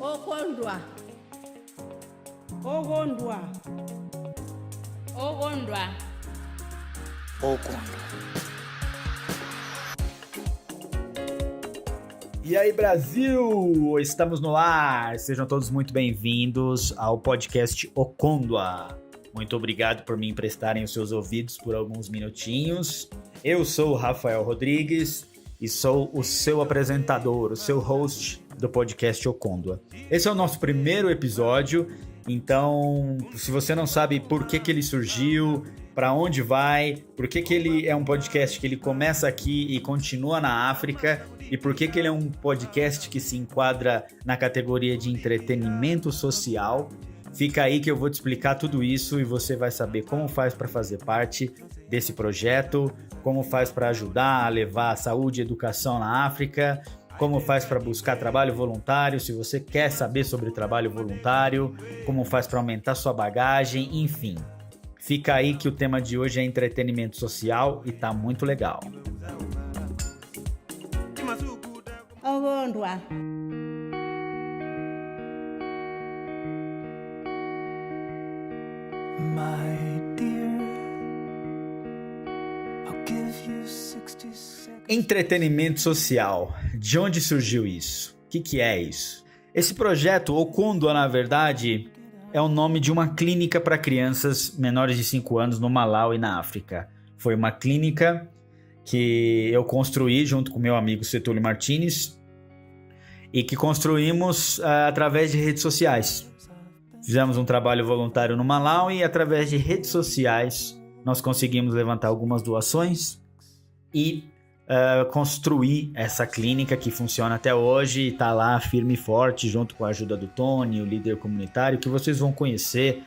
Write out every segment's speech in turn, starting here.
Okondwa. Okondwa. Okondwa. Okondwa. E aí, Brasil! Estamos no ar! Sejam todos muito bem-vindos ao podcast Okondwa. Muito obrigado por me emprestarem os seus ouvidos por alguns minutinhos. Eu sou o Rafael Rodrigues e sou o seu apresentador, o seu host do podcast Okondwa. Esse é o nosso primeiro episódio, então se você não sabe por que ele surgiu, para onde vai, por que ele é um podcast que ele começa aqui e continua na África, e por que ele é um podcast que se enquadra na categoria de entretenimento social, fica aí que eu vou te explicar tudo isso e você vai saber como faz para fazer parte desse projeto, como faz para ajudar a levar saúde e educação na África, como faz para buscar trabalho voluntário, se você quer saber sobre trabalho voluntário, como faz para aumentar sua bagagem, enfim. Fica aí que o tema de hoje é entretenimento social e tá muito legal. Okondwa. Entretenimento social. De onde surgiu isso? O que é isso? Esse projeto, Okondwa, na verdade, é o nome de uma clínica para crianças menores de 5 anos no Malawi, na África. Foi uma clínica que eu construí junto com meu amigo Setúlio Martins e que construímos através de redes sociais. Fizemos um trabalho voluntário no Malawi e através de redes sociais nós conseguimos levantar algumas doações e construir essa clínica que funciona até hoje e está lá firme e forte junto com a ajuda do Tony, o líder comunitário, que vocês vão conhecer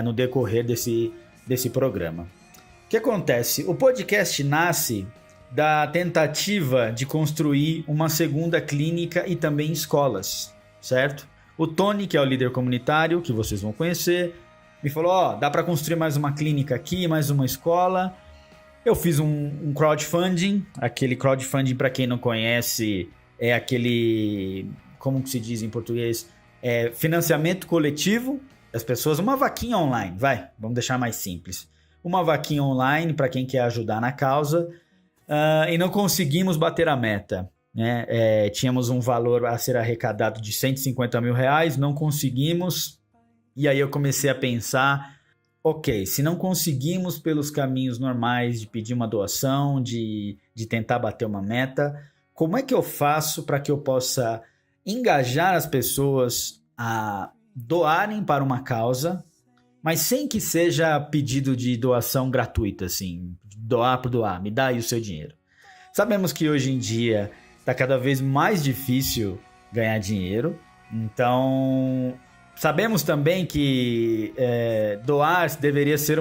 no decorrer desse programa. O que acontece? O podcast nasce da tentativa de construir uma segunda clínica e também escolas, certo? O Tony, que é o líder comunitário, que vocês vão conhecer, me falou, dá para construir mais uma clínica aqui, mais uma escola. Eu fiz um crowdfunding. Aquele crowdfunding, para quem não conhece, é aquele, como que se diz em português? É financiamento coletivo das pessoas, uma vaquinha online, vamos deixar mais simples. Uma vaquinha online para quem quer ajudar na causa, e não conseguimos bater a meta, né? Tínhamos um valor a ser arrecadado de 150 mil reais, não conseguimos, e aí eu comecei a pensar, ok, se não conseguimos pelos caminhos normais de pedir uma doação, de tentar bater uma meta, como é que eu faço para que eu possa engajar as pessoas a doarem para uma causa, mas sem que seja pedido de doação gratuita, assim, doar por doar, me dá aí o seu dinheiro. Sabemos que hoje em dia está cada vez mais difícil ganhar dinheiro, então sabemos também que doar deveria ser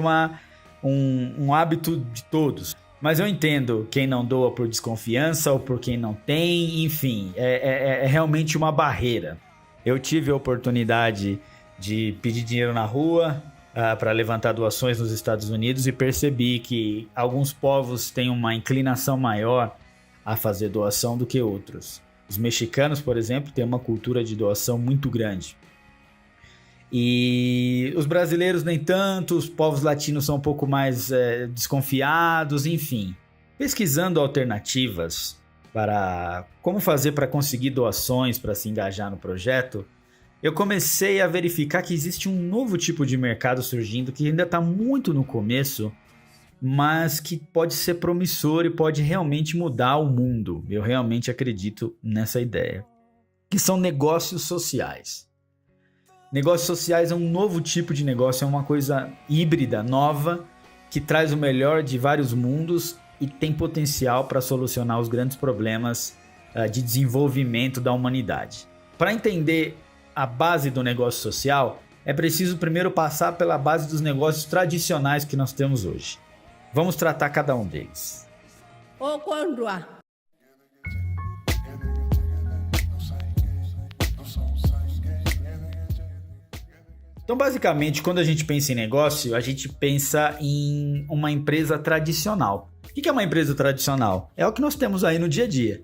um hábito de todos, mas eu entendo quem não doa por desconfiança ou por quem não tem, enfim, é realmente uma barreira. Eu tive a oportunidade de pedir dinheiro na rua para levantar doações nos Estados Unidos e percebi que alguns povos têm uma inclinação maior a fazer doação do que outros. Os mexicanos, por exemplo, têm uma cultura de doação muito grande. E os brasileiros nem tanto, os povos latinos são um pouco mais desconfiados, enfim. Pesquisando alternativas para como fazer para conseguir doações para se engajar no projeto, eu comecei a verificar que existe um novo tipo de mercado surgindo que ainda está muito no começo, mas que pode ser promissor e pode realmente mudar o mundo. Eu realmente acredito nessa ideia. Que são negócios sociais. Negócios sociais é um novo tipo de negócio, é uma coisa híbrida, nova, que traz o melhor de vários mundos e tem potencial para solucionar os grandes problemas de desenvolvimento da humanidade. Para entender a base do negócio social, é preciso primeiro passar pela base dos negócios tradicionais que nós temos hoje. Vamos tratar cada um deles. Okondwa. Então, basicamente, quando a gente pensa em negócio, a gente pensa em uma empresa tradicional. O que é uma empresa tradicional? É o que nós temos aí no dia a dia.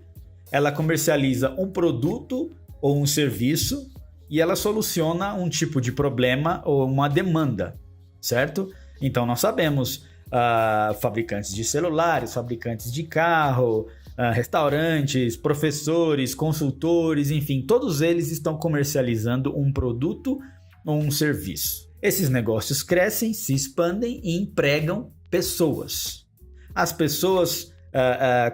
Ela comercializa um produto ou um serviço e ela soluciona um tipo de problema ou uma demanda, certo? Então nós sabemos fabricantes de celulares, fabricantes de carro, restaurantes, professores, consultores, enfim, todos eles estão comercializando um produto ou um serviço. Esses negócios crescem, se expandem e empregam pessoas. As pessoas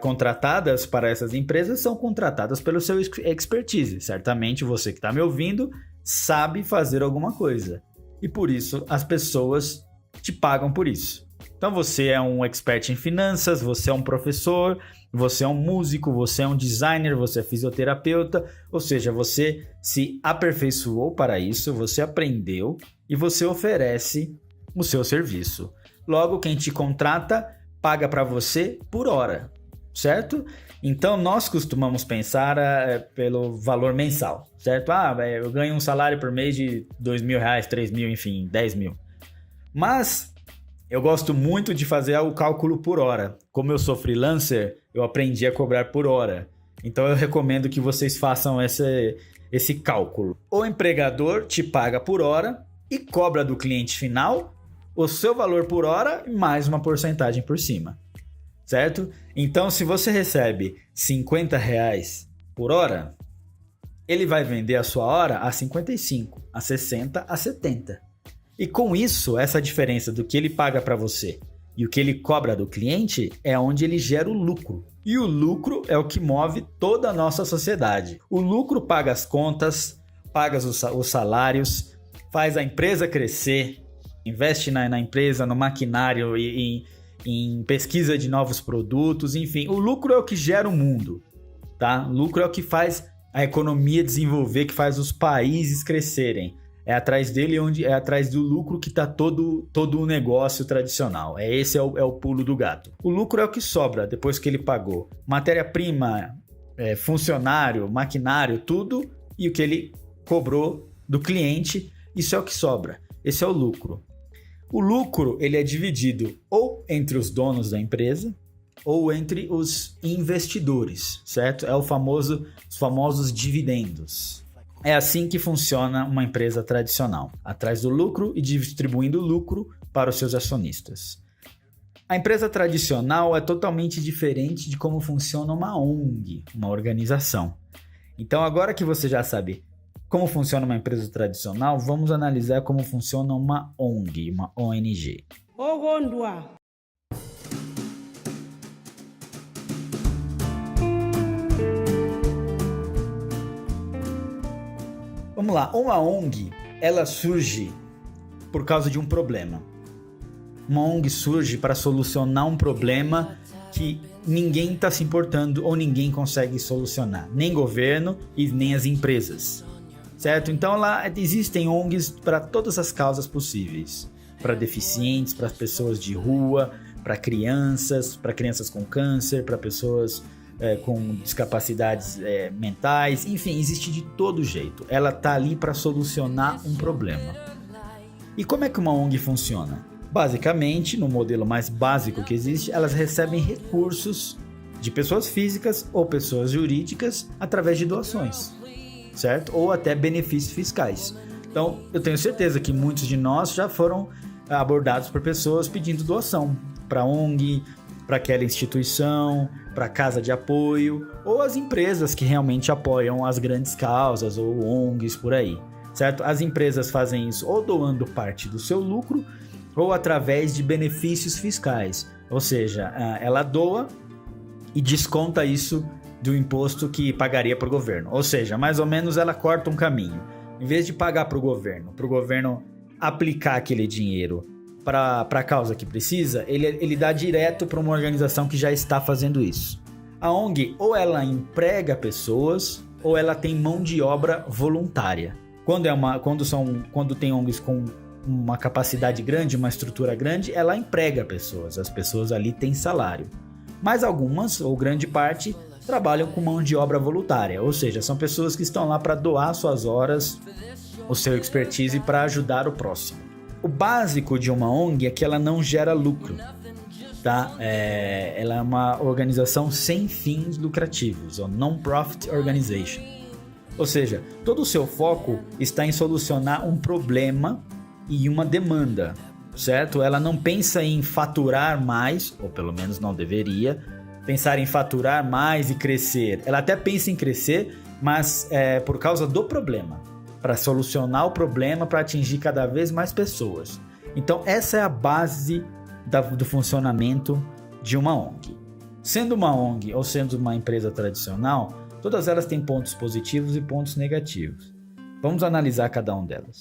contratadas para essas empresas são contratadas pelo seu expertise. Certamente você que está me ouvindo sabe fazer alguma coisa. E por isso as pessoas te pagam por isso. Então você é um expert em finanças, você é um professor, você é um músico, você é um designer, você é fisioterapeuta. Ou seja, você se aperfeiçoou para isso, você aprendeu e você oferece o seu serviço. Logo, quem te contrata paga para você por hora, certo? Então, nós costumamos pensar pelo valor mensal, certo? Eu ganho um salário por mês de R$2.000, 3.000, enfim, 10.000. Mas eu gosto muito de fazer o cálculo por hora. Como eu sou freelancer, eu aprendi a cobrar por hora. Então, eu recomendo que vocês façam esse cálculo. O empregador te paga por hora e cobra do cliente final o seu valor por hora e mais uma porcentagem por cima, certo? Então, se você recebe R$50 por hora, ele vai vender a sua hora a 55, a 60, a 70. E com isso, essa diferença do que ele paga para você e o que ele cobra do cliente é onde ele gera o lucro. E o lucro é o que move toda a nossa sociedade. O lucro paga as contas, paga os salários, faz a empresa crescer, investe na empresa, no maquinário e em pesquisa de novos produtos, enfim. O lucro é o que gera o mundo, tá? O lucro é o que faz a economia desenvolver, que faz os países crescerem. É atrás dele é atrás do lucro que está todo o negócio tradicional. Esse é o pulo do gato. O lucro é o que sobra depois que ele pagou matéria-prima, funcionário, maquinário, tudo, e o que ele cobrou do cliente, isso é o que sobra. Esse é o lucro. O lucro ele é dividido ou entre os donos da empresa ou entre os investidores, certo? Os famosos dividendos. É assim que funciona uma empresa tradicional, atrás do lucro e distribuindo lucro para os seus acionistas. A empresa tradicional é totalmente diferente de como funciona uma ONG, uma organização. Então, agora que você já sabe como funciona uma empresa tradicional, vamos analisar como funciona uma ONG, uma ONG. Vamos lá, uma ONG, ela surge por causa de um problema. Uma ONG surge para solucionar um problema que ninguém está se importando ou ninguém consegue solucionar, nem governo e nem as empresas. Certo? Então lá existem ONGs para todas as causas possíveis. Para deficientes, para pessoas de rua, para crianças com câncer, para pessoas com discapacidades mentais. Enfim, existe de todo jeito. Ela está ali para solucionar um problema. E como é que uma ONG funciona? Basicamente, no modelo mais básico que existe, elas recebem recursos de pessoas físicas ou pessoas jurídicas através de doações. Certo? Ou até benefícios fiscais. Então, eu tenho certeza que muitos de nós já foram abordados por pessoas pedindo doação para ONG, para aquela instituição, para casa de apoio, ou as empresas que realmente apoiam as grandes causas ou ONGs por aí, certo? As empresas fazem isso ou doando parte do seu lucro ou através de benefícios fiscais, ou seja, ela doa e desconta isso do imposto que pagaria para o governo. Ou seja, mais ou menos ela corta um caminho. Em vez de pagar para o governo aplicar aquele dinheiro para a causa que precisa, ele dá direto para uma organização que já está fazendo isso. A ONG ou ela emprega pessoas ou ela tem mão de obra voluntária. Quando tem ONGs com uma capacidade grande, uma estrutura grande, ela emprega pessoas. As pessoas ali têm salário. Mas algumas, ou grande parte, trabalham com mão de obra voluntária, ou seja, são pessoas que estão lá para doar suas horas, o seu expertise para ajudar o próximo. O básico de uma ONG é que ela não gera lucro, tá? Ela é uma organização sem fins lucrativos, ou non-profit organization. Ou seja, todo o seu foco está em solucionar um problema e uma demanda, certo? Ela não pensa em faturar mais, ou pelo menos não deveria, pensar em faturar mais e crescer. Ela até pensa em crescer, mas é por causa do problema, para solucionar o problema, para atingir cada vez mais pessoas. Então essa é a base do funcionamento de uma ONG. Sendo uma ONG ou sendo uma empresa tradicional, todas elas têm pontos positivos e pontos negativos. Vamos analisar cada um delas.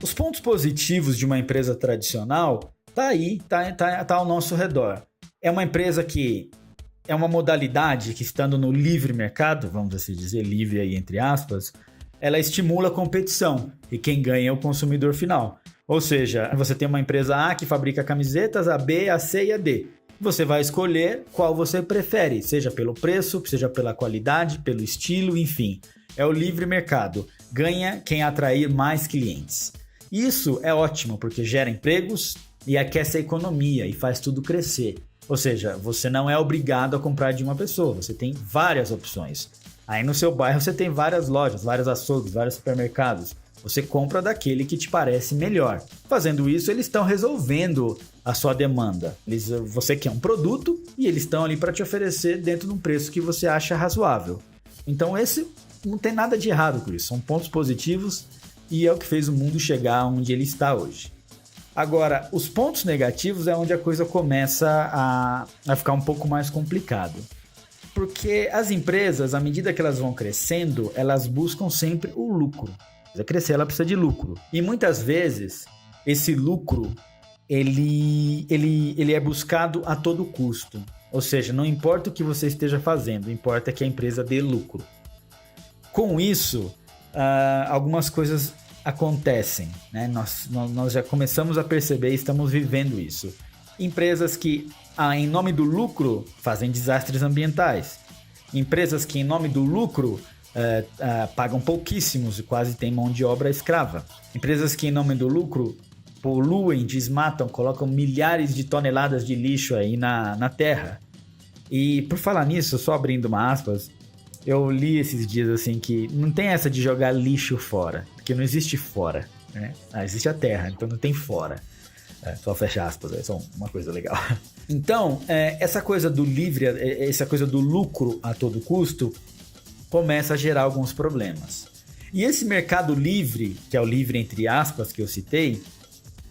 Os pontos positivos de uma empresa tradicional tá aí, tá ao nosso redor. É uma empresa que é uma modalidade que, estando no livre mercado, vamos assim dizer, livre aí entre aspas, ela estimula a competição e quem ganha é o consumidor final. Ou seja, você tem uma empresa A que fabrica camisetas, a B, a C e a D. Você vai escolher qual você prefere, seja pelo preço, seja pela qualidade, pelo estilo, enfim. É o livre mercado. Ganha quem atrair mais clientes. Isso é ótimo porque gera empregos e aquece a economia e faz tudo crescer. Ou seja, você não é obrigado a comprar de uma pessoa, você tem várias opções. Aí no seu bairro você tem várias lojas, vários açougues, vários supermercados. Você compra daquele que te parece melhor. Fazendo isso, eles estão resolvendo a sua demanda. Você quer um produto e eles estão ali para te oferecer dentro de um preço que você acha razoável. Então esse não tem nada de errado com isso, são pontos positivos e é o que fez o mundo chegar onde ele está hoje. Agora, os pontos negativos é onde a coisa começa a ficar um pouco mais complicado. Porque as empresas, à medida que elas vão crescendo, elas buscam sempre o lucro. Para crescer, ela precisa de lucro. E muitas vezes, esse lucro, ele é buscado a todo custo. Ou seja, não importa o que você esteja fazendo, importa que a empresa dê lucro. Com isso, algumas coisas acontecem, né? Nós já começamos a perceber e estamos vivendo isso. Empresas que, em nome do lucro, fazem desastres ambientais. Empresas que, em nome do lucro, pagam pouquíssimos e quase têm mão de obra escrava. Empresas que, em nome do lucro, poluem, desmatam, colocam milhares de toneladas de lixo aí na terra. E, por falar nisso, só abrindo uma aspas, eu li esses dias assim que não tem essa de jogar lixo fora, porque não existe fora, né? Existe a terra, então não tem fora. Só fecha aspas, é só uma coisa legal. Então, essa coisa do livre, essa coisa do lucro a todo custo, começa a gerar alguns problemas. E esse mercado livre, que é o livre entre aspas que eu citei,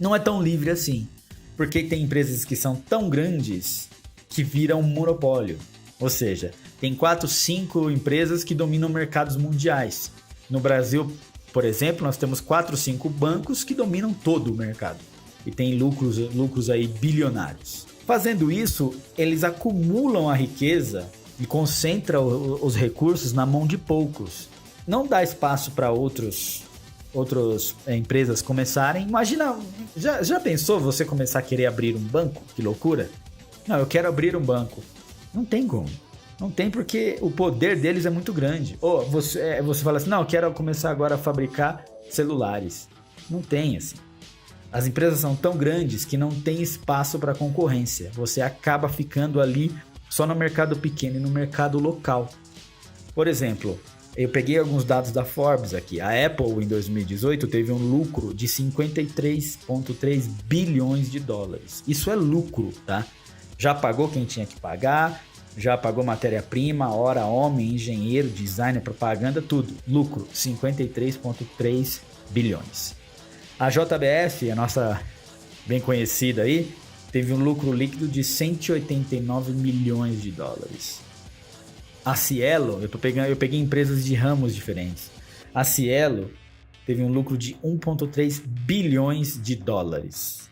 não é tão livre assim, porque tem empresas que são tão grandes que viram um monopólio. Ou seja, tem 4, 5 empresas que dominam mercados mundiais. No Brasil, por exemplo, nós temos 4, 5 bancos que dominam todo o mercado. E tem lucros aí bilionários. Fazendo isso, eles acumulam a riqueza e concentram os recursos na mão de poucos. Não dá espaço para outras empresas começarem. Imagina, já pensou você começar a querer abrir um banco? Que loucura! Não, eu quero abrir um banco. Não tem como. Não tem porque o poder deles é muito grande. Ou você fala assim, não, eu quero começar agora a fabricar celulares. Não tem assim. As empresas são tão grandes que não tem espaço para concorrência. Você acaba ficando ali só no mercado pequeno e no mercado local. Por exemplo, eu peguei alguns dados da Forbes aqui. A Apple, em 2018, teve um lucro de 53,3 bilhões de dólares. Isso é lucro, tá? Já pagou quem tinha que pagar, já pagou matéria-prima, hora, homem, engenheiro, designer, propaganda, tudo. Lucro, 53,3 bilhões. A JBS, a nossa bem conhecida aí, teve um lucro líquido de 189 milhões de dólares. A Cielo, eu peguei empresas de ramos diferentes. A Cielo teve um lucro de 1,3 bilhões de dólares.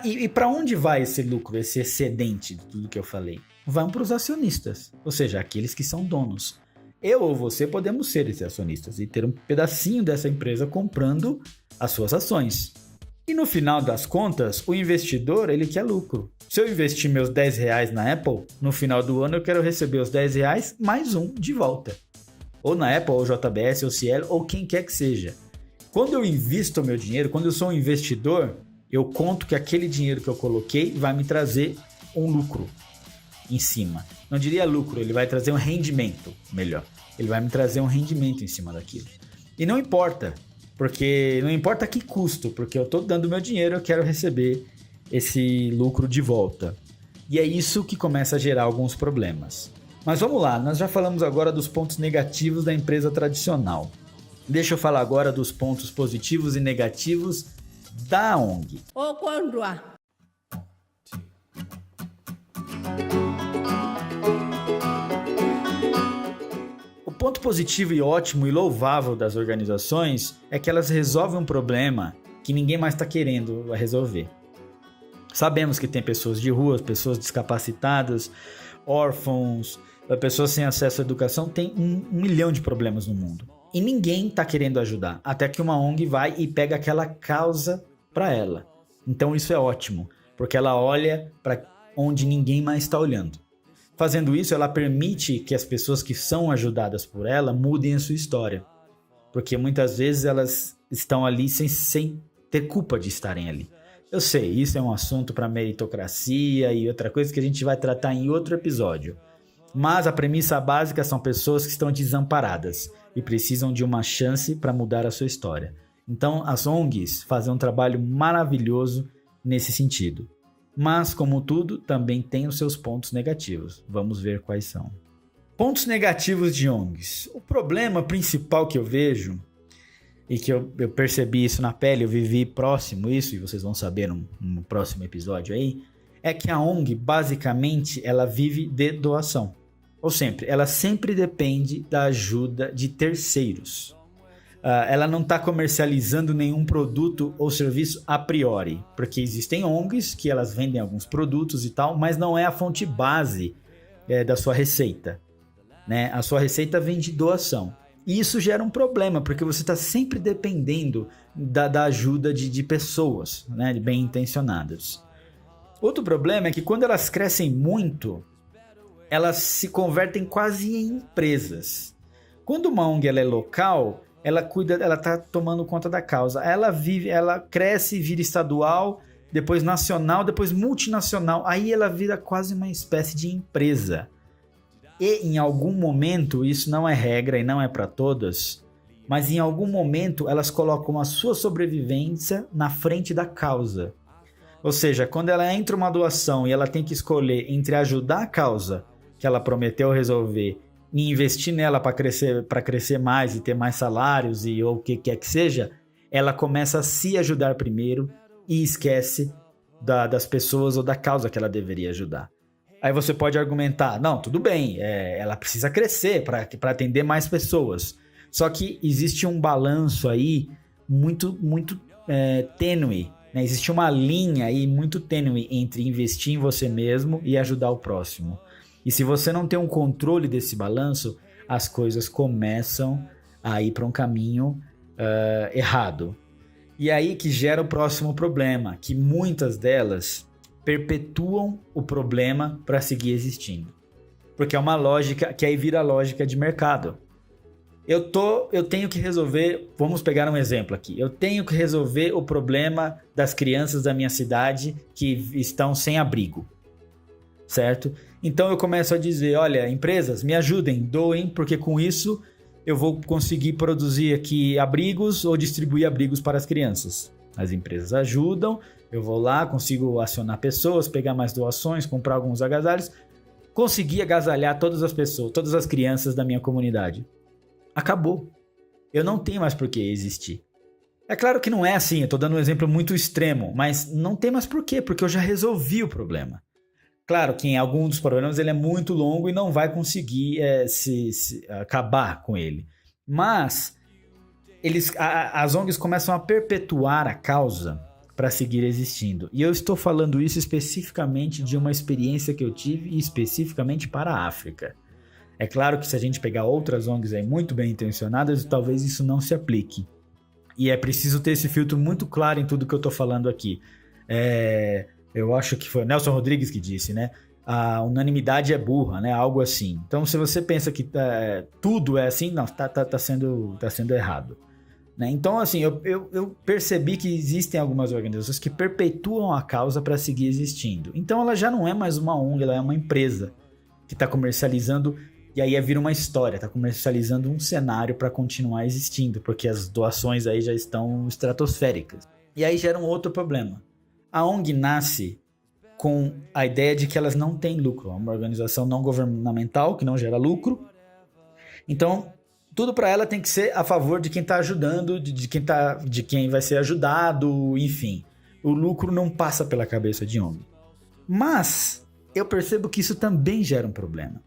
E para onde vai esse lucro, esse excedente de tudo que eu falei? Vão para os acionistas, ou seja, aqueles que são donos. Eu ou você podemos ser esses acionistas e ter um pedacinho dessa empresa comprando as suas ações. E no final das contas, o investidor, ele quer lucro. Se eu investir meus 10 reais na Apple, no final do ano eu quero receber os 10 reais mais um de volta. Ou na Apple, ou JBS, ou Cielo, ou quem quer que seja. Quando eu invisto o meu dinheiro, quando eu sou um investidor, eu conto que aquele dinheiro que eu coloquei vai me trazer um lucro em cima. Não diria lucro, ele vai trazer um rendimento, melhor. Ele vai me trazer um rendimento em cima daquilo. E não importa, porque não importa a que custo, porque eu estou dando meu dinheiro, eu quero receber esse lucro de volta. E é isso que começa a gerar alguns problemas. Mas vamos lá, nós já falamos agora dos pontos negativos da empresa tradicional. Deixa eu falar agora dos pontos positivos e negativos da ONG. Okondwa. O ponto positivo e ótimo e louvável das organizações é que elas resolvem um problema que ninguém mais está querendo resolver. Sabemos que tem pessoas de rua, pessoas descapacitadas, órfãos, pessoas sem acesso à educação, tem um milhão de problemas no mundo. E ninguém está querendo ajudar, até que uma ONG vai e pega aquela causa para ela. Então isso é ótimo, porque ela olha para onde ninguém mais está olhando. Fazendo isso, ela permite que as pessoas que são ajudadas por ela mudem a sua história. Porque muitas vezes elas estão ali sem ter culpa de estarem ali. Eu sei, isso é um assunto para meritocracia e outra coisa que a gente vai tratar em outro episódio. Mas a premissa básica são pessoas que estão desamparadas e precisam de uma chance para mudar a sua história. Então, as ONGs fazem um trabalho maravilhoso nesse sentido. Mas, como tudo, também tem os seus pontos negativos. Vamos ver quais são. Pontos negativos de ONGs. O problema principal que eu vejo, e que eu percebi isso na pele, eu vivi próximo isso, e vocês vão saber no próximo episódio aí, é que a ONG, basicamente, ela vive de doação. Ela sempre depende da ajuda de terceiros. Ela não está comercializando nenhum produto ou serviço a priori, porque existem ONGs que elas vendem alguns produtos e tal, mas não é a fonte base da sua receita, né? A sua receita vem de doação. E isso gera um problema, porque você está sempre dependendo da ajuda de pessoas, né, bem intencionadas. Outro problema é que quando elas crescem muito, elas se convertem quase em empresas. Quando uma ONG ela é local, ela está tomando conta da causa. Ela cresce e vira estadual, depois nacional, depois multinacional. Aí ela vira quase uma espécie de empresa. E em algum momento, isso não é regra e não é para todas, mas em algum momento elas colocam a sua sobrevivência na frente da causa. Ou seja, quando ela entra uma doação e ela tem que escolher entre ajudar a causa que ela prometeu resolver e investir nela para crescer mais e ter mais salários ou o que quer que seja, ela começa a se ajudar primeiro e esquece das pessoas ou da causa que ela deveria ajudar. Aí você pode argumentar, não, tudo bem, ela precisa crescer para atender mais pessoas. Só que existe um balanço aí muito tênue, né? Existe uma linha aí muito tênue entre investir em você mesmo e ajudar o próximo. E se você não tem um controle desse balanço, as coisas começam a ir para um caminho errado. E aí que gera o próximo problema, que muitas delas perpetuam o problema para seguir existindo. Porque é uma lógica que aí vira lógica de mercado. Eu tenho que resolver, vamos pegar um exemplo aqui. Eu tenho que resolver o problema das crianças da minha cidade que estão sem abrigo. Certo? Então eu começo a dizer, olha, empresas, me ajudem, doem, porque com isso eu vou conseguir produzir aqui abrigos ou distribuir abrigos para as crianças. As empresas ajudam, eu vou lá, consigo acionar pessoas, pegar mais doações, comprar alguns agasalhos, conseguir agasalhar todas as pessoas, todas as crianças da minha comunidade. Acabou. Eu não tenho mais por que existir. É claro que não é assim, eu estou dando um exemplo muito extremo, mas não tem mais por quê, porque eu já resolvi o problema. Claro que em alguns dos problemas ele é muito longo e não vai conseguir acabar com ele. Mas as ONGs começam a perpetuar a causa para seguir existindo. E eu estou falando isso especificamente de uma experiência que eu tive especificamente para a África. É claro que se a gente pegar outras ONGs aí muito bem intencionadas, talvez isso não se aplique. E é preciso ter esse filtro muito claro em tudo que eu estou falando aqui. Eu acho que foi o Nelson Rodrigues que disse, né? A unanimidade é burra, né? Algo assim. Então, se você pensa que tudo é assim, não, tá sendo errado. né? Então, assim, eu percebi que existem algumas organizações que perpetuam a causa para seguir existindo. Então, ela já não é mais uma ONG, ela é uma empresa que está comercializando, e aí vira uma história, está comercializando um cenário para continuar existindo, porque as doações aí já estão estratosféricas. E aí gera um outro problema. A ONG nasce com a ideia de que elas não têm lucro, é uma organização não governamental que não gera lucro. Então, tudo para ela tem que ser a favor de quem está ajudando, de quem vai ser ajudado, enfim. O lucro não passa pela cabeça de ONG. Mas eu percebo que isso também gera um problema.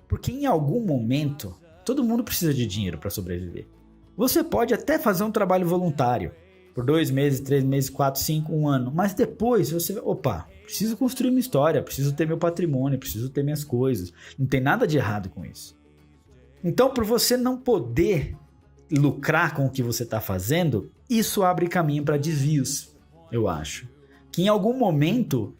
Porque em algum momento, todo mundo precisa de dinheiro para sobreviver. Você pode até fazer um trabalho voluntário por 2 meses, 3 meses, 4, 5, 1 ano. Mas depois você... preciso construir uma história, preciso ter meu patrimônio, preciso ter minhas coisas. Não tem nada de errado com isso. Então, por você não poder lucrar com o que você está fazendo, isso abre caminho para desvios, eu acho. Que em algum momento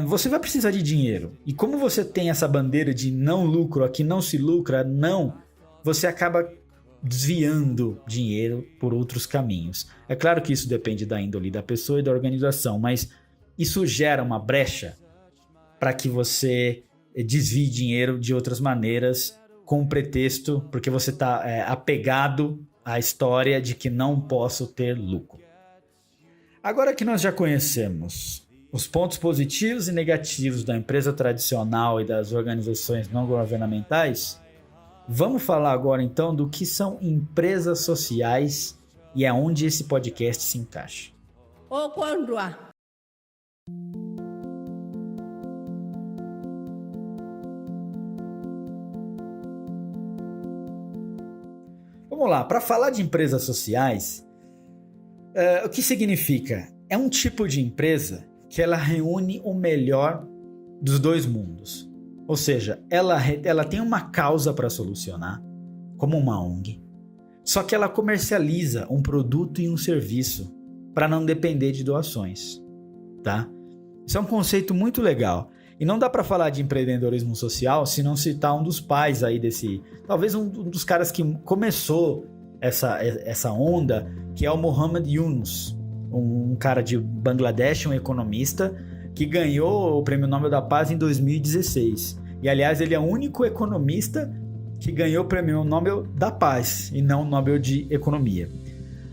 você vai precisar de dinheiro. E como você tem essa bandeira de não lucro, aqui não se lucra, não, você acaba desviando dinheiro por outros caminhos. É claro que isso depende da índole da pessoa e da organização, mas isso gera uma brecha para que você desvie dinheiro de outras maneiras, com pretexto, porque você está apegado à história de que não posso ter lucro. Agora que nós já conhecemos os pontos positivos e negativos da empresa tradicional e das organizações não governamentais, vamos falar agora então do que são empresas sociais e é onde esse podcast se encaixa. Okondwa. Vamos lá, para falar de empresas sociais, o que significa? É um tipo de empresa que ela reúne o melhor dos dois mundos. Ou seja, ela tem uma causa para solucionar, como uma ONG, só que ela comercializa um produto e um serviço para não depender de doações, tá? Isso é um conceito muito legal. E não dá para falar de empreendedorismo social se não citar um dos pais aí talvez um dos caras que começou essa onda, que é o Muhammad Yunus, um cara de Bangladesh, um economista, que ganhou o Prêmio Nobel da Paz em 2016. E, aliás, ele é o único economista que ganhou o Prêmio Nobel da Paz e não o Nobel de Economia.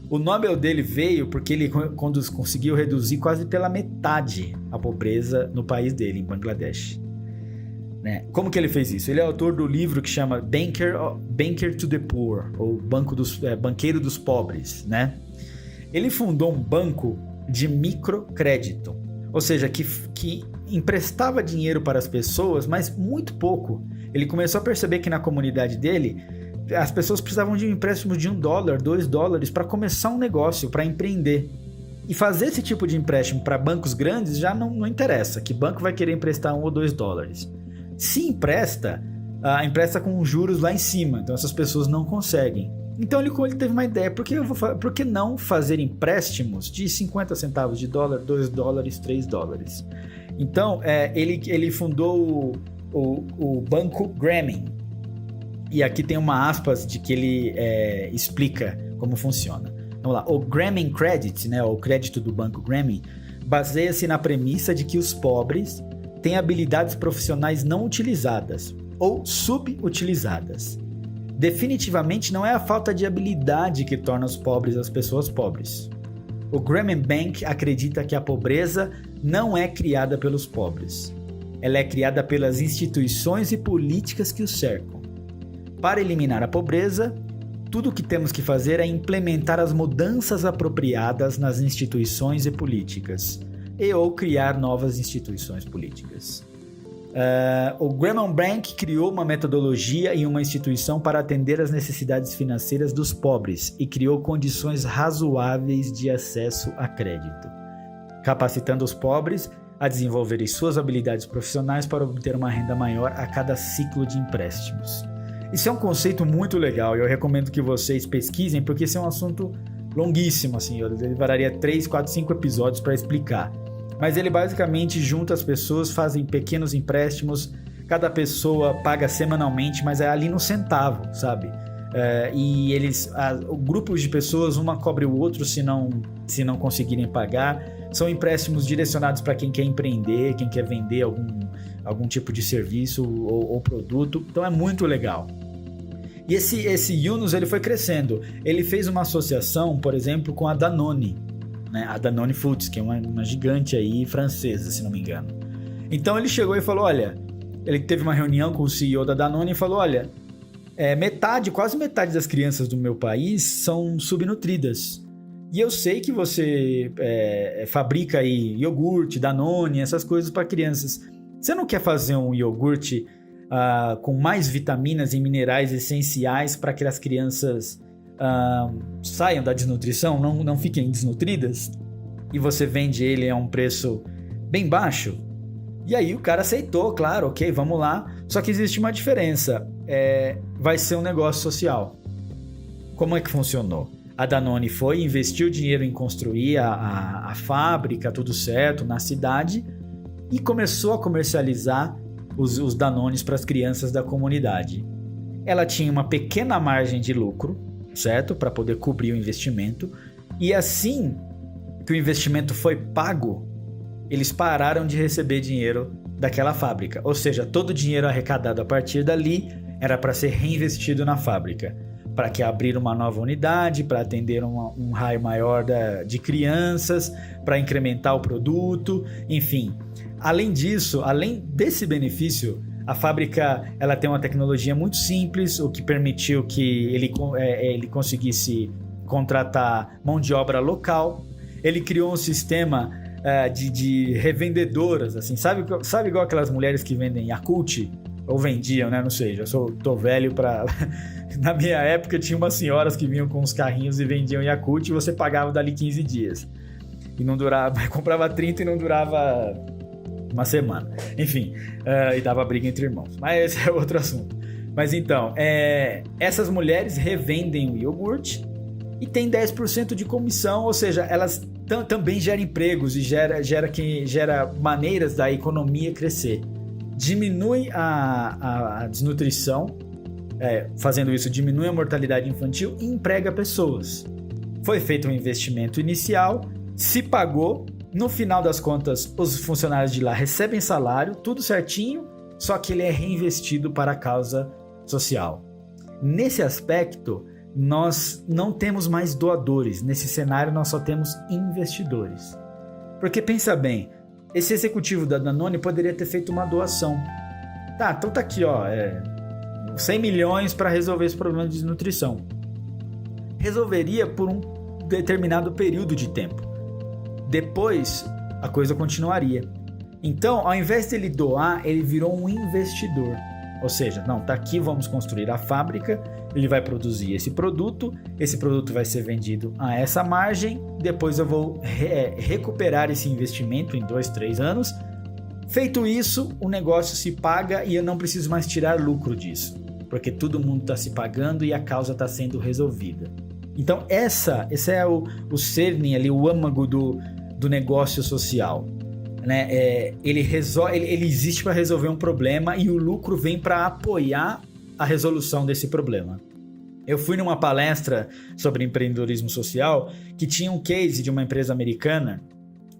O Nobel dele veio porque ele conseguiu reduzir quase pela metade a pobreza no país dele, em Bangladesh. Né? Como que ele fez isso? Ele é autor do livro que chama Banker to the Poor, ou Banqueiro dos Pobres. Né? Ele fundou um banco de microcrédito, ou seja, que emprestava dinheiro para as pessoas, mas muito pouco. Ele começou a perceber que na comunidade dele as pessoas precisavam de um empréstimo de $1, $2 para começar um negócio, para empreender. E fazer esse tipo de empréstimo para bancos grandes já não interessa, que banco vai querer emprestar $1 ou $2. Se empresta com juros lá em cima, então essas pessoas não conseguem. Então ele teve uma ideia, por que não fazer empréstimos de 50 centavos de dólar, $2, $3? Então ele fundou o Banco Grameen. E aqui tem uma aspas de que ele explica como funciona. Vamos lá. O Grameen Credit, né, o crédito do Banco Grameen, baseia-se na premissa de que os pobres têm habilidades profissionais não utilizadas ou subutilizadas. Definitivamente não é a falta de habilidade que torna os pobres as pessoas pobres. O Grameen Bank acredita que a pobreza não é criada pelos pobres. Ela é criada pelas instituições e políticas que os cercam. Para eliminar a pobreza, tudo o que temos que fazer é implementar as mudanças apropriadas nas instituições e políticas, ou criar novas instituições políticas. O Grameen Bank criou uma metodologia e uma instituição para atender às necessidades financeiras dos pobres e criou condições razoáveis de acesso a crédito, capacitando os pobres a desenvolverem suas habilidades profissionais para obter uma renda maior a cada ciclo de empréstimos. Isso é um conceito muito legal e eu recomendo que vocês pesquisem, porque esse é um assunto longuíssimo, assim, eu levaria 3, 4, 5 episódios para explicar. Mas ele basicamente junta as pessoas, fazem pequenos empréstimos, cada pessoa paga semanalmente, mas é ali no centavo, sabe? e grupos de pessoas, uma cobre o outro se não conseguirem pagar. São empréstimos direcionados para quem quer empreender, quem quer vender algum tipo de serviço ou produto. Então é muito legal. E esse Yunus, ele foi crescendo. Ele fez uma associação, por exemplo, com a Danone, né? A Danone Foods, que é uma gigante aí francesa, se não me engano. Então ele chegou e falou, olha, ele teve uma reunião com o CEO da Danone e falou, olha, quase metade das crianças do meu país são subnutridas. E eu sei que você fabrica aí iogurte, Danone, essas coisas para crianças. Você não quer fazer um iogurte com mais vitaminas e minerais essenciais para que as crianças saiam da desnutrição, não fiquem desnutridas? E você vende ele a um preço bem baixo? E aí o cara aceitou, claro, ok, vamos lá. Só que existe uma diferença, vai ser um negócio social. Como é que funcionou? A Danone investiu dinheiro em construir a fábrica, tudo certo, na cidade, e começou a comercializar os Danones para as crianças da comunidade. Ela tinha uma pequena margem de lucro, certo? Para poder cobrir o investimento. E assim que o investimento foi pago, eles pararam de receber dinheiro daquela fábrica. Ou seja, todo o dinheiro arrecadado a partir dali era para ser reinvestido na fábrica, para que abrir uma nova unidade, para atender um raio maior de crianças, para incrementar o produto, enfim. Além disso, além desse benefício, a fábrica ela tem uma tecnologia muito simples, o que permitiu que ele conseguisse contratar mão de obra local. Ele criou um sistema de revendedoras, assim, sabe igual aquelas mulheres que vendem Yakult? Ou vendiam, né? Não sei, tô velho pra... Na minha época tinha umas senhoras que vinham com uns carrinhos e vendiam Yakult e você pagava dali 15 dias. E não durava... Comprava 30 e não durava uma semana. Enfim, e dava briga entre irmãos. Mas esse é outro assunto. Mas então, essas mulheres revendem o iogurte e tem 10% de comissão, ou seja, elas também geram empregos e gera maneiras da economia crescer. Diminui a desnutrição, fazendo isso diminui a mortalidade infantil e emprega pessoas. Foi feito um investimento inicial, se pagou, no final das contas os funcionários de lá recebem salário, tudo certinho, só que ele é reinvestido para a causa social. Nesse aspecto, nós não temos mais doadores, nesse cenário nós só temos investidores. Porque pensa bem, esse executivo da Danone poderia ter feito uma doação. Tá, então tá aqui, 100 milhões para resolver esse problema de desnutrição. Resolveria por um determinado período de tempo. Depois, a coisa continuaria. Então, ao invés dele doar, ele virou um investidor. Ou seja, não, tá aqui, vamos construir a fábrica, ele vai produzir esse produto vai ser vendido a essa margem, depois eu vou recuperar esse investimento em 2-3 anos. Feito isso, o negócio se paga e eu não preciso mais tirar lucro disso, porque todo mundo está se pagando e a causa está sendo resolvida. Então esse é o cerne ali, o âmago do negócio social. Né? Ele existe para resolver um problema e o lucro vem para apoiar a resolução desse problema. Eu fui numa palestra sobre empreendedorismo social que tinha um case de uma empresa americana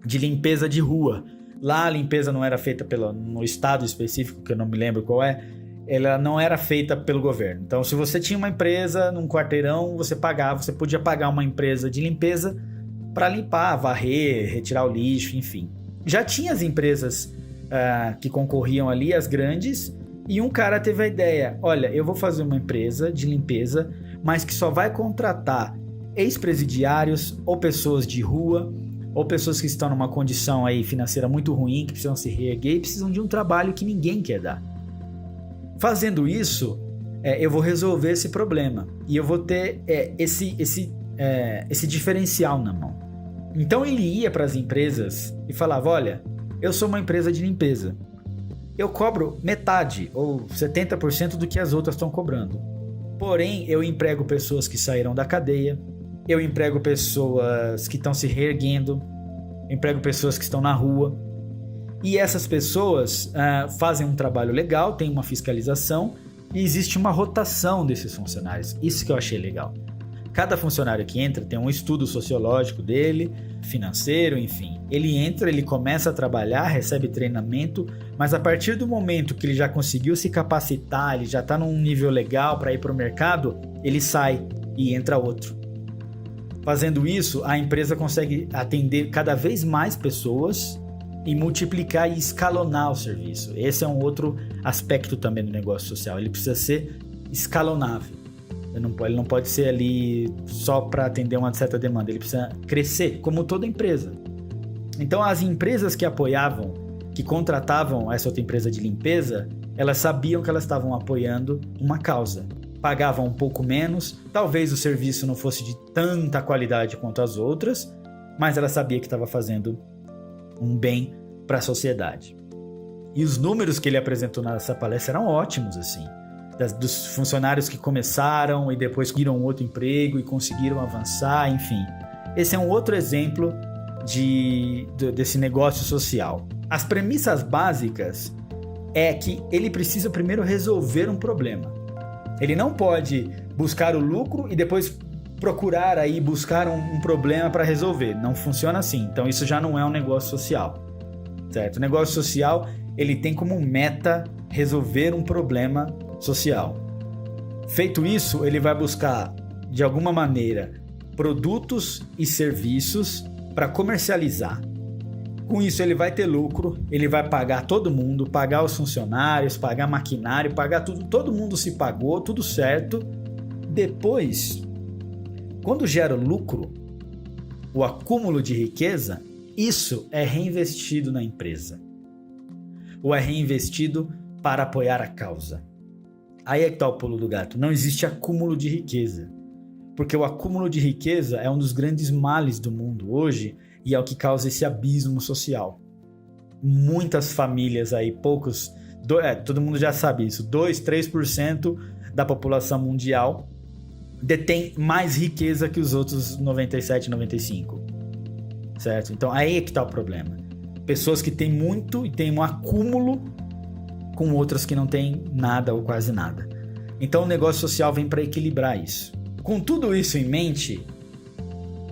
de limpeza de rua. Lá a limpeza não era feita no estado específico, que eu não me lembro qual ela não era feita pelo governo. Então, se você tinha uma empresa num quarteirão, você podia pagar uma empresa de limpeza para limpar, varrer, retirar o lixo, enfim. Já tinha as empresas que concorriam ali, as grandes, e um cara teve a ideia, olha, eu vou fazer uma empresa de limpeza, mas que só vai contratar ex-presidiários ou pessoas de rua, ou pessoas que estão numa condição aí financeira muito ruim, que precisam se reerguer e precisam de um trabalho que ninguém quer dar. Fazendo isso, eu vou resolver esse problema e eu vou ter esse diferencial na mão. Então ele ia para as empresas e falava, olha, eu sou uma empresa de limpeza. Eu cobro metade ou 70% do que as outras estão cobrando. Porém, eu emprego pessoas que saíram da cadeia, eu emprego pessoas que estão se reerguendo, emprego pessoas que estão na rua. E essas pessoas fazem um trabalho legal, tem uma fiscalização e existe uma rotação desses funcionários. Isso que eu achei legal. Cada funcionário que entra tem um estudo sociológico dele, financeiro, enfim. Ele entra, ele começa a trabalhar, recebe treinamento, mas a partir do momento que ele já conseguiu se capacitar, ele já está num nível legal para ir para o mercado, ele sai e entra outro. Fazendo isso, a empresa consegue atender cada vez mais pessoas e multiplicar e escalonar o serviço. Esse é um outro aspecto também do negócio social. Ele precisa ser escalonável. Ele não pode ser ali só para atender uma certa demanda. Ele precisa crescer, como toda empresa. Então, as empresas que apoiavam, que contratavam essa outra empresa de limpeza, elas sabiam que elas estavam apoiando uma causa. Pagavam um pouco menos, talvez o serviço não fosse de tanta qualidade quanto as outras, mas ela sabia que estava fazendo um bem para a sociedade. E os números que ele apresentou nessa palestra eram ótimos, assim. Dos funcionários que começaram e depois conseguiram outro emprego e conseguiram avançar, enfim. Esse é um outro exemplo desse negócio social. As premissas básicas é que ele precisa primeiro resolver um problema. Ele não pode buscar o lucro e depois procurar aí buscar um problema para resolver. Não funciona assim. Então isso já não é um negócio social, certo? O negócio social, ele tem como meta resolver um problema social. Feito isso, ele vai buscar, de alguma maneira, produtos e serviços para comercializar. Com isso, ele vai ter lucro, ele vai pagar todo mundo, pagar os funcionários, pagar maquinário, pagar tudo. Todo mundo se pagou, tudo certo. Depois, quando gera lucro, o acúmulo de riqueza, isso é reinvestido na empresa. Ou é reinvestido para apoiar a causa. Aí é que está o pulo do gato. Não existe acúmulo de riqueza. Porque o acúmulo de riqueza é um dos grandes males do mundo hoje e é o que causa esse abismo social. Muitas famílias aí, todo mundo já sabe isso, 2, 3% da população mundial detém mais riqueza que os outros 97, 95. Certo? Então aí é que está o problema. Pessoas que têm muito e têm um acúmulo com outras que não têm nada ou quase nada. Então o negócio social vem para equilibrar isso. Com tudo isso em mente,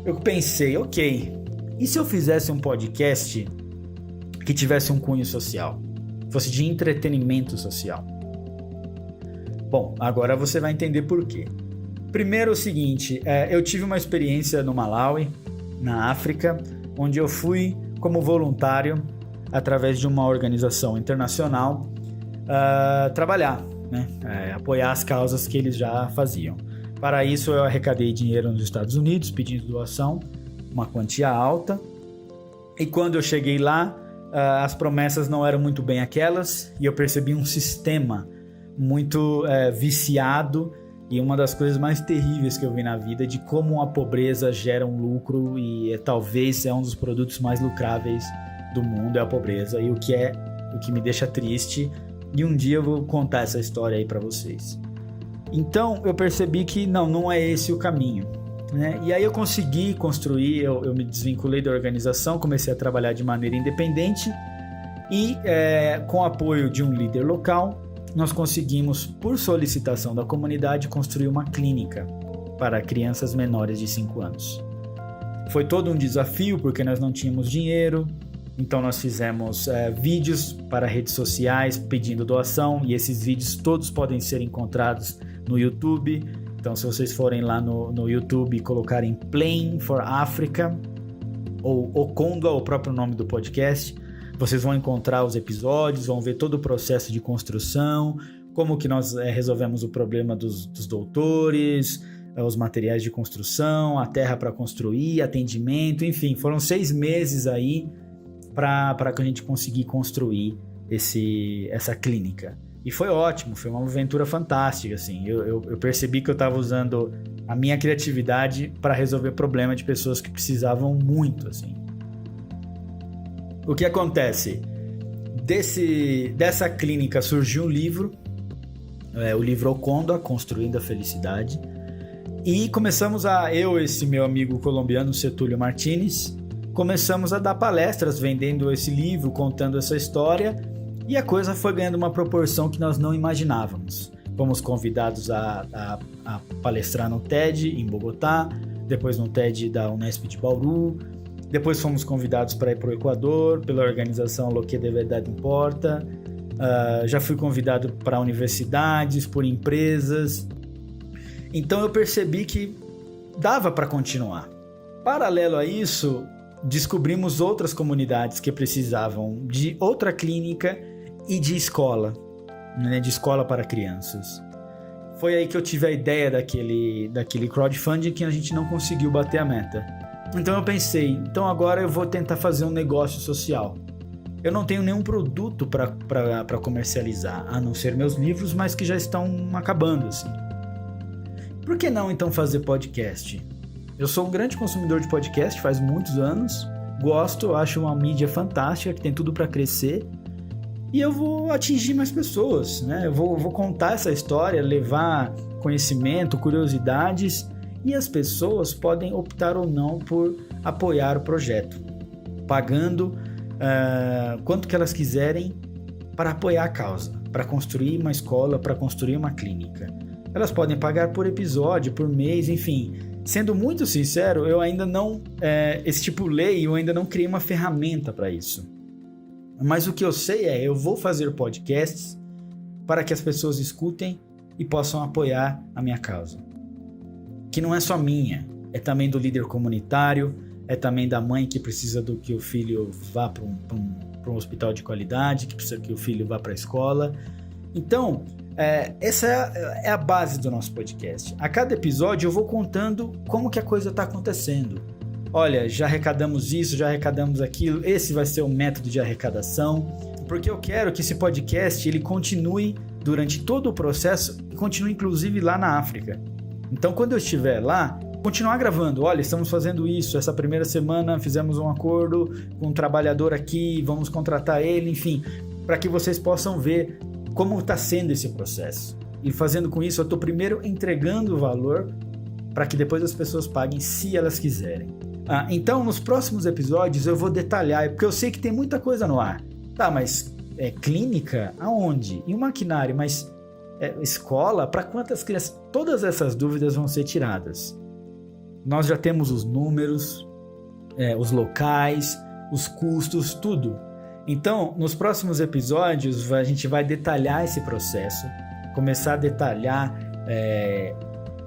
eu pensei, ok, e se eu fizesse um podcast que tivesse um cunho social? Fosse de entretenimento social? Bom, agora você vai entender por quê. Primeiro é o seguinte, eu tive uma experiência no Malawi, na África, onde eu fui como voluntário através de uma organização internacional trabalhar, né? Apoiar as causas que eles já faziam. Para isso eu arrecadei dinheiro nos Estados Unidos pedindo doação, uma quantia alta, e quando eu cheguei lá as promessas não eram muito bem aquelas e eu percebi um sistema muito viciado e uma das coisas mais terríveis que eu vi na vida de como a pobreza gera um lucro e talvez é um dos produtos mais lucráveis do mundo é a pobreza, e o que me deixa triste. E um dia eu vou contar essa história aí para vocês. Então eu percebi que não é esse o caminho, né? E aí eu consegui construir, eu me desvinculei da organização, comecei a trabalhar de maneira independente e com o apoio de um líder local, nós conseguimos, por solicitação da comunidade, construir uma clínica para crianças menores de 5 anos. Foi todo um desafio porque nós não tínhamos dinheiro. Então nós fizemos vídeos para redes sociais pedindo doação, e esses vídeos todos podem ser encontrados no YouTube. Então se vocês forem lá no YouTube e colocarem Plan for Africa ou Okondo, o próprio nome do podcast, vocês vão encontrar os episódios, vão ver todo o processo de construção, como que nós resolvemos o problema dos doutores, os materiais de construção, a terra para construir, atendimento, enfim, foram 6 meses aí para que a gente conseguir construir essa clínica. E foi ótimo, foi uma aventura fantástica, assim. Eu percebi que eu estava usando a minha criatividade para resolver problema de pessoas que precisavam muito, assim. O que acontece? Dessa clínica surgiu um livro, o livro Okondo, Construindo a Felicidade, e começamos esse meu amigo colombiano, Setúlio Martínez, começamos a dar palestras vendendo esse livro, contando essa história, e a coisa foi ganhando uma proporção que nós não imaginávamos. fomos convidados a palestrar no TED em Bogotá, depois no TED da Unesp de Bauru, depois fomos convidados para ir para o Equador pela organização Lo que de Verdade Importa. Já fui convidado para universidades, por empresas. Então eu percebi que dava para continuar. Paralelo a isso, descobrimos outras comunidades que precisavam de outra clínica e de escola, né, de escola para crianças. Foi aí que eu tive a ideia daquele crowdfunding que a gente não conseguiu bater a meta. Então eu pensei, então agora eu vou tentar fazer um negócio social. Eu não tenho nenhum produto para comercializar, a não ser meus livros, mas que já estão acabando, assim. Por que não então fazer podcast? Eu sou um grande consumidor de podcast faz muitos anos, gosto, acho uma mídia fantástica que tem tudo para crescer e eu vou atingir mais pessoas, né? Eu vou contar essa história, levar conhecimento, curiosidades e as pessoas podem optar ou não por apoiar o projeto, pagando quanto que elas quiserem para apoiar a causa, para construir uma escola, para construir uma clínica. Elas podem pagar por episódio, por mês, enfim. Sendo muito sincero, eu ainda não... esse tipo de lei, eu ainda não criei uma ferramenta para isso. Mas o que eu sei eu vou fazer podcasts para que as pessoas escutem e possam apoiar a minha causa. Que não é só minha, é também do líder comunitário, é também da mãe que precisa do que o filho vá para um hospital de qualidade, que precisa que o filho vá para a escola. Então... essa é a base do nosso podcast. A cada episódio eu vou contando como que a coisa está acontecendo. Olha, já arrecadamos isso, já arrecadamos aquilo, esse vai ser o método de arrecadação, porque eu quero que esse podcast ele continue durante todo o processo e continue inclusive lá na África. Então quando eu estiver lá, continuar gravando, olha, estamos fazendo isso, essa primeira semana fizemos um acordo com um trabalhador aqui, vamos contratar ele, enfim, para que vocês possam ver como está sendo esse processo. E fazendo com isso, eu estou primeiro entregando o valor para que depois as pessoas paguem se elas quiserem. Então, nos próximos episódios eu vou detalhar, porque eu sei que tem muita coisa no ar. Tá, mas clínica? Aonde? E o maquinário? Mas escola? Para quantas crianças? Todas essas dúvidas vão ser tiradas. Nós já temos os números, os locais, os custos, tudo. Então, nos próximos episódios, a gente vai detalhar esse processo, começar a detalhar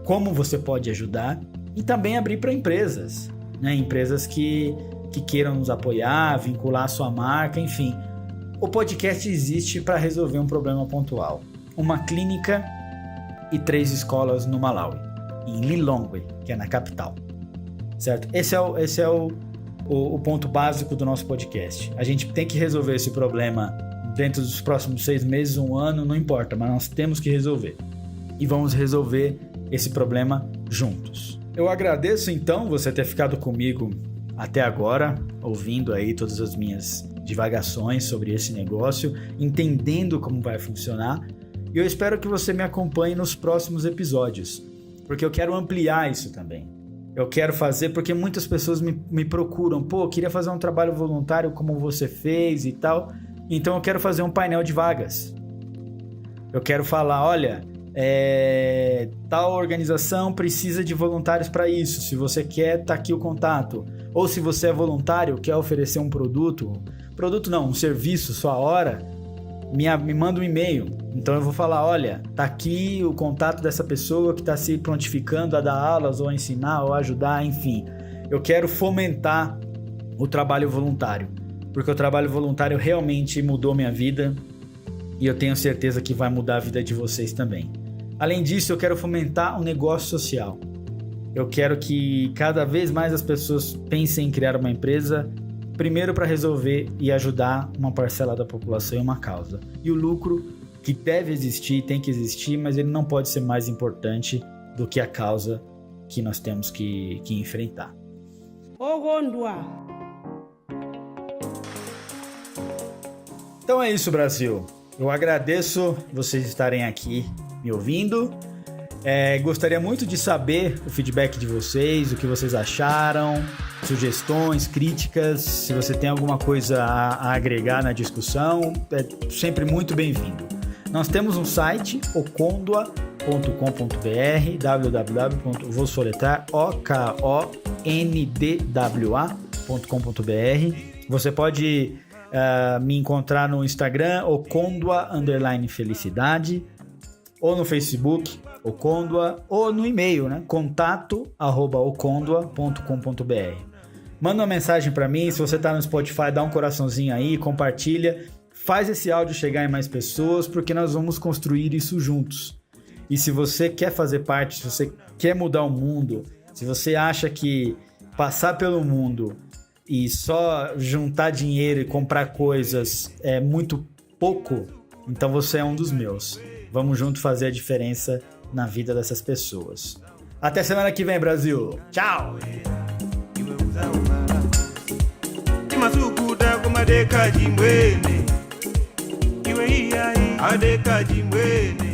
como você pode ajudar e também abrir para empresas, né? Empresas que queiram nos apoiar, vincular a sua marca, enfim. O podcast existe para resolver um problema pontual. Uma clínica e 3 escolas no Malawi, em Lilongwe, que é na capital, certo? Esse é o ponto básico do nosso podcast. A gente tem que resolver esse problema dentro dos próximos 6 meses, 1 ano, não importa, mas nós temos que resolver. E vamos resolver esse problema juntos. Eu agradeço então você ter ficado comigo até agora, ouvindo aí todas as minhas divagações sobre esse negócio, entendendo como vai funcionar. E eu espero que você me acompanhe nos próximos episódios, porque eu quero ampliar isso também. Eu quero fazer porque muitas pessoas me procuram. Pô, eu queria fazer um trabalho voluntário como você fez e tal. Então eu quero fazer um painel de vagas. Eu quero falar, olha, tal organização precisa de voluntários para isso. Se você quer, tá aqui o contato. Ou se você é voluntário, quer oferecer um produto. Produto não, um serviço, sua hora. Me manda um e-mail. Então eu vou falar, olha, tá aqui o contato dessa pessoa que está se prontificando a dar aulas, ou a ensinar, ou a ajudar, enfim. Eu quero fomentar o trabalho voluntário, porque o trabalho voluntário realmente mudou minha vida e eu tenho certeza que vai mudar a vida de vocês também. Além disso, eu quero fomentar um negócio social. Eu quero que cada vez mais as pessoas pensem em criar uma empresa, primeiro para resolver e ajudar uma parcela da população em uma causa. E o lucro, que deve existir, tem que existir, mas ele não pode ser mais importante do que a causa que nós temos que enfrentar. Então é isso, Brasil. Eu agradeço vocês estarem aqui me ouvindo. Gostaria muito de saber o feedback de vocês, o que vocês acharam, sugestões, críticas. Se você tem alguma coisa a agregar na discussão, é sempre muito bem-vindo. Nós temos um site, okondwa.com.br, www.okondwa.com.br. Você pode me encontrar no Instagram, okondwa_felicidade, ou no Facebook, Okondwa, ou no e-mail, né? contato@okondwa.com.br. Manda uma mensagem para mim, se você tá no Spotify, dá um coraçãozinho aí, compartilha, faz esse áudio chegar em mais pessoas, porque nós vamos construir isso juntos. E se você quer fazer parte, se você quer mudar o mundo, se você acha que passar pelo mundo e só juntar dinheiro e comprar coisas é muito pouco, então você é um dos meus. Vamos junto fazer a diferença na vida dessas pessoas. Até semana que vem, Brasil. Tchau! Iwe adeka jimwene